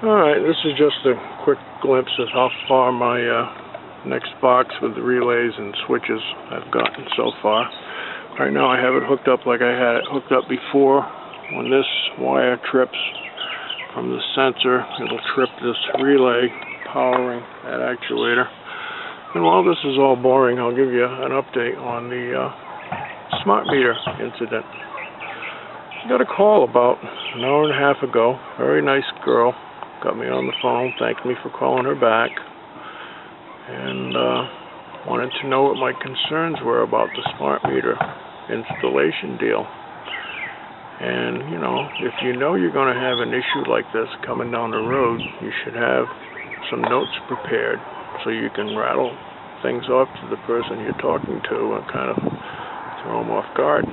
Alright, this is just a quick glimpse of how far my next box with the relays and switches I've gotten so far. Right now I have it hooked up like I had it hooked up before. When this wire trips from the sensor, it'll trip this relay powering that actuator. And while this is all boring, I'll give you an update on the smart meter incident. I got a call about an hour and a half ago. Very nice girl. Got me on the phone, thanked me for calling her back, and wanted to know what my concerns were about the smart meter installation deal. And, you know you're going to have an issue like this coming down the road, you should have some notes prepared so you can rattle things off to the person you're talking to and kind of throw them off guard.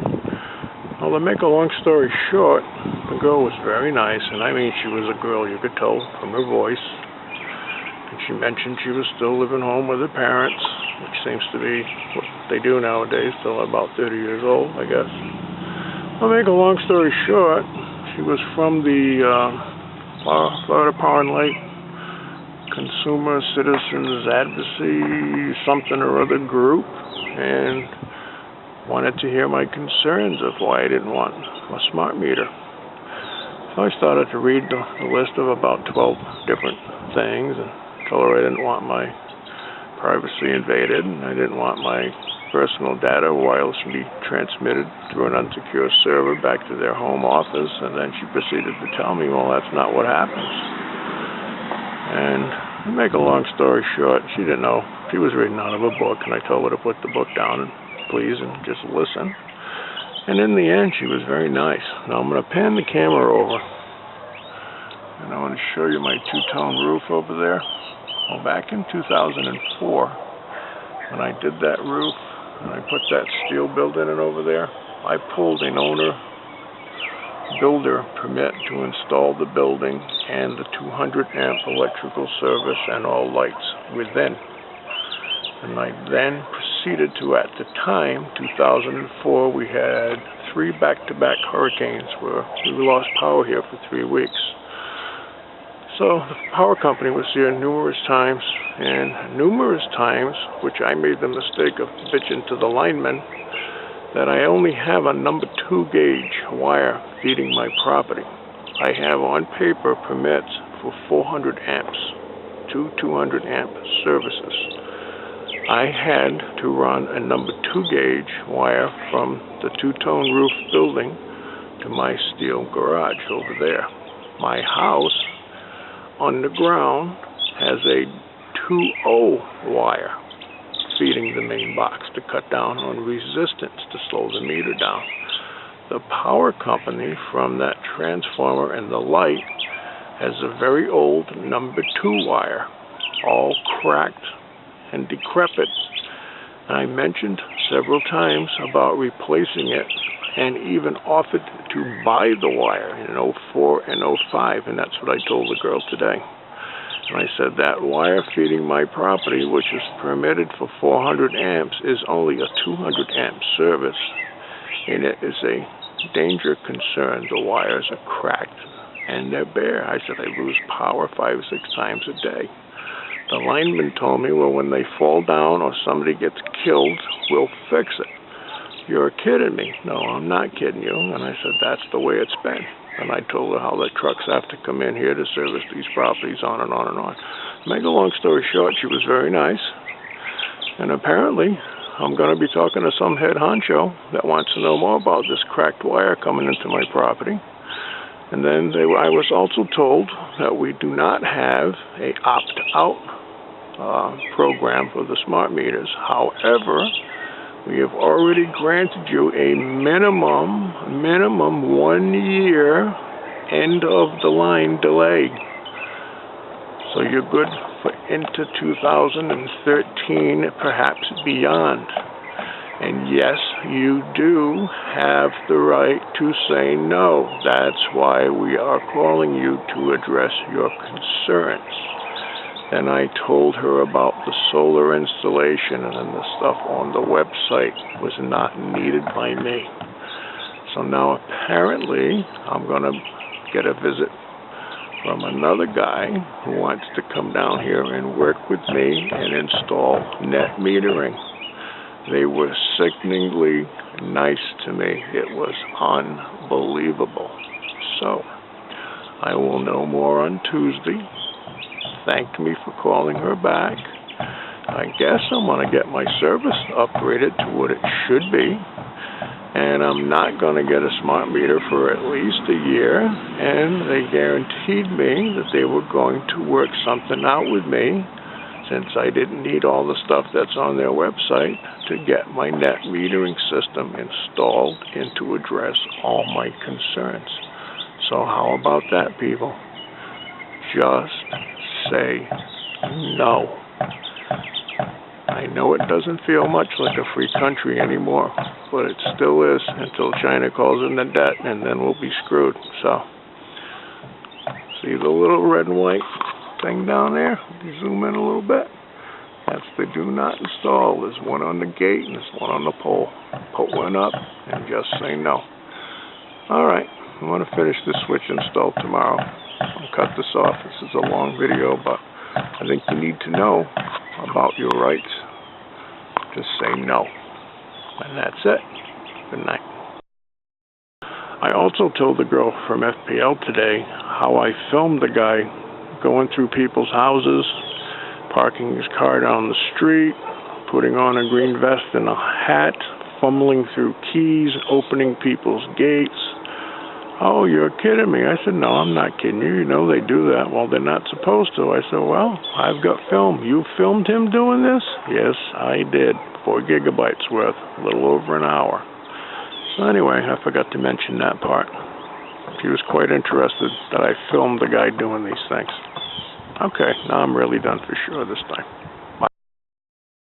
Well, to make a long story short, the girl was very nice, and I mean she was a girl, you could tell from her voice. And she mentioned she was still living home with her parents, which seems to be what they do nowadays, till about 30 years old, I guess. I'll make a long story short, she was from the Florida Power and Light Consumer Citizens Advocacy something or other group, and wanted to hear my concerns of why I didn't want a smart meter. So I started to read the list of about 12 different things and told her I didn't want my privacy invaded and I didn't want my personal data wirelessly transmitted through an unsecure server back to their home office, and then she proceeded to tell me, well, that's not what happens. And to make a long story short, she didn't know. She was reading out of a book, and I told her to put the book down and please and just listen. And in the end, she was very nice. Now I'm going to pan the camera over, and I want to show you my two-tone roof over there. Well, back in 2004, when I did that roof and I put that steel building in over there, I pulled an owner-builder permit to install the building and the 200-amp electrical service and all lights within. And I then proceeded to, at the time, 2004, we had 3 back-to-back hurricanes where we lost power here for 3 weeks. So the power company was here numerous times, which I made the mistake of bitching to the linemen, that I only have a number 2 gauge wire feeding my property. I have on paper permits for 400 amps, 200 amp services. I had to run a number 2 gauge wire from the two-tone roof building to my steel garage over there. My house on the ground has a 2.0 wire feeding the main box to cut down on resistance to slow the meter down. The power company from that transformer and the light has a very old number 2 wire, all cracked and decrepit. I mentioned several times about replacing it and even offered to buy the wire in 04 and 05, and that's what I told the girl today. And I said that wire feeding my property, which is permitted for 400 amps, is only a 200 amp service, and it is a danger concern. The wires are cracked and they're bare. I said I lose power 5 or 6 times a day. The lineman told me, well, when they fall down or somebody gets killed, we'll fix it. You're kidding me. No, I'm not kidding you. And I said, that's the way it's been. And I told her how the trucks have to come in here to service these properties, on and on and on. To make a long story short, she was very nice. And apparently, I'm going to be talking to some head honcho that wants to know more about this cracked wire coming into my property. And then I was also told that we do not have a opt-out program for the smart meters. However, we have already granted you a minimum 1 year end of the line delay. So you're good for into 2013, perhaps beyond. And yes, you do have the right to say no. That's why we are calling you to address your concerns. And I told her about the solar installation, and then the stuff on the website was not needed by me. So now apparently I'm going to get a visit from another guy who wants to come down here and work with me and install net metering. They were sickeningly nice to me. It was unbelievable. So, I will know more on Tuesday. Thanked me for calling her back. I guess I'm going to get my service upgraded to what it should be. And I'm not going to get a smart meter for at least a year. And they guaranteed me that they were going to work something out with me, since I didn't need all the stuff that's on their website, to get my net metering system installed and to address all my concerns. So how about that, people? Just say no. I know it doesn't feel much like a free country anymore, but it still is until China calls in the debt, and then we'll be screwed. So, see the little red and white thing down there? You zoom in a little bit. That's the do not install. There's one on the gate and there's one on the pole. Put one up and just say no. Alright, I'm going to finish this switch install tomorrow. I'll cut this off. This is a long video, but I think you need to know about your rights. Just say no. And that's it. Good night. I also told the girl from F.P.L today how I filmed the guy going through people's houses, parking his car down the street, putting on a green vest and a hat, fumbling through keys, opening people's gates. Oh, you're kidding me. I said, no, I'm not kidding you. You know they do that. Well, they're not supposed to. I said, well, I've got film. You filmed him doing this? Yes, I did. 4 gigabytes worth, a little over an hour. So anyway, I forgot to mention that part. He was quite interested that I filmed the guy doing these things. Okay, now I'm really done for sure this time.